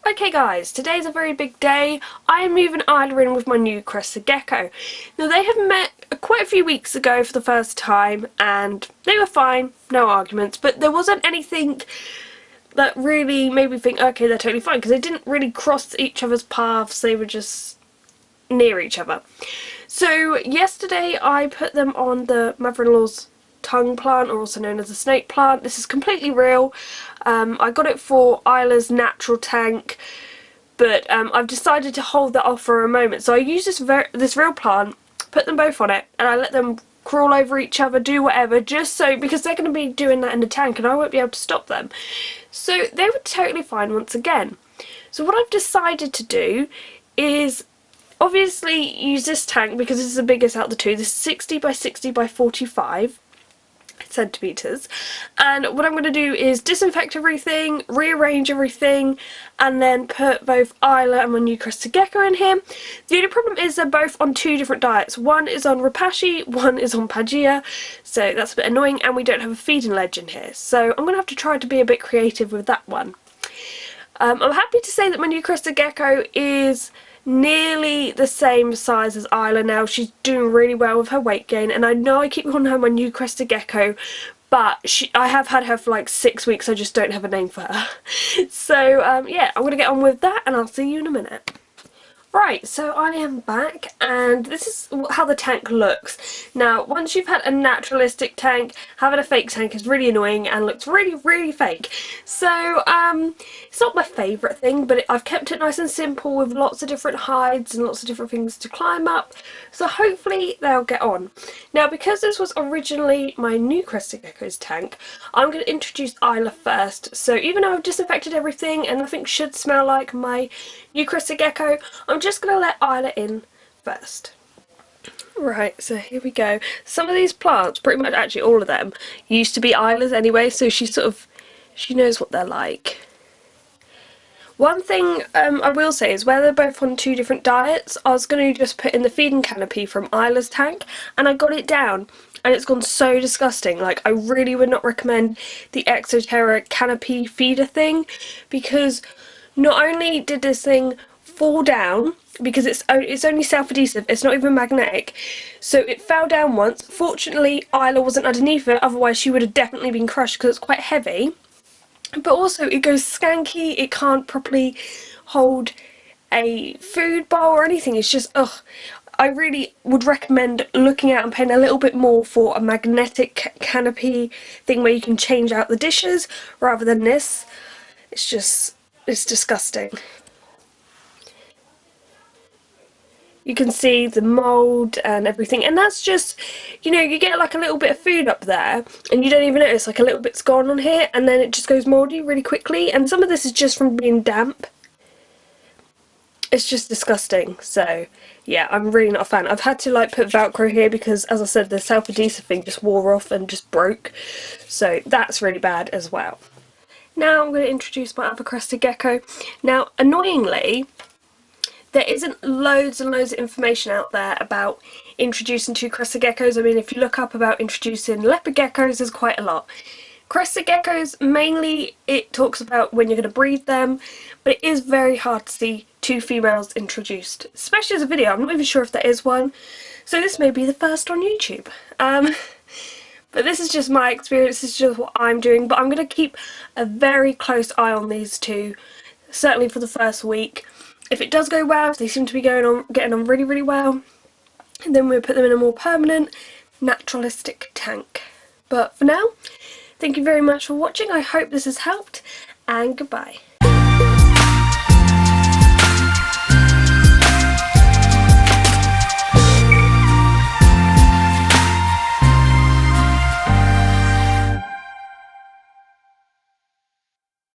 Okay guys, today's a very big day. I am moving Isla in with my new Crested Gecko. Now they have met quite a few weeks ago for the first time and they were fine, no arguments, but there wasn't anything that really made me think, okay, they're totally fine, because they didn't really cross each other's paths, they were just near each other. So yesterday I put them on the mother-in-law's tongue plant, or also known as a snake plant. This is completely real. I got it for Isla's natural tank, but I've decided to hold that off for a moment. So I use this real plant, put them both on it, and I let them crawl over each other, do whatever, just so, because they're going to be doing that in the tank and I won't be able to stop them. So they were totally fine once again. So what I've decided to do is obviously use this tank because this is the biggest out of the two. This is 60 by 60 by 45 centimetres, and what I'm going to do is disinfect everything, rearrange everything, and then put both Isla and my new Crested Gecko in here. The only problem is they're both on two different diets. One is on Rapashi, one is on Pangea, so that's a bit annoying, and we don't have a feeding ledge in here, so I'm going to have to try to be a bit creative with that one. I'm happy to say that my new Crested Gecko is nearly the same size as Isla now. She's doing really well with her weight gain, and I know I keep calling her my new Crested Gecko, but I have had her for like 6 weeks, I just don't have a name for her. So yeah, I'm going to get on with that and I'll see you in a minute. Right, so I am back and this is how the tank looks. Now, once you've had a naturalistic tank, having a fake tank is really annoying and looks really, really fake. So, it's not my favourite thing, but I've kept it nice and simple with lots of different hides and lots of different things to climb up. So hopefully they'll get on. Now, because this was originally my new Crested Gecko's tank, I'm going to introduce Isla first. So even though I've disinfected everything and nothing should smell like my new Crested Gecko, I'm just going to let Isla in first. Right, so here we go. Some of these plants, pretty much actually all of them, used to be Isla's anyway, so she knows what they're like. One thing I will say is where they're both on two different diets, I was going to just put in the feeding canopy from Isla's tank, and I got it down, and it's gone so disgusting. Like, I really would not recommend the Exoterra canopy feeder thing, because not only did this thing fall down, because it's only self-adhesive, it's not even magnetic, so it fell down once. Fortunately, Isla wasn't underneath it, otherwise she would have definitely been crushed because it's quite heavy. But also it goes skanky, it can't properly hold a food bowl or anything, it's just ugh. I really would recommend looking out and paying a little bit more for a magnetic canopy thing where you can change out the dishes rather than this. It's disgusting. You can see the mould and everything, and that's just, you know, you get like a little bit of food up there and you don't even notice, like a little bit's gone on here and then it just goes mouldy really quickly, and some of this is just from being damp. It's just disgusting. So yeah, I'm really not a fan. I've had to like put Velcro here because, as I said, the self-adhesive thing just wore off and just broke, so that's really bad as well. Now I'm going to introduce my other Crested Gecko. Now, annoyingly, there isn't loads and loads of information out there about introducing two Crested Geckos. I mean, if you look up about introducing leopard geckos, there's quite a lot. Crested Geckos, mainly it talks about when you're going to breed them, but it is very hard to see two females introduced, especially as a video. I'm not even sure if there is one, so this may be the first on YouTube. But this is just my experience, this is just what I'm doing, but I'm going to keep a very close eye on these two, certainly for the first week. If it does go well, if they seem to be getting on really, really well, then we'll put them in a more permanent, naturalistic tank. But for now, thank you very much for watching. I hope this has helped, and goodbye.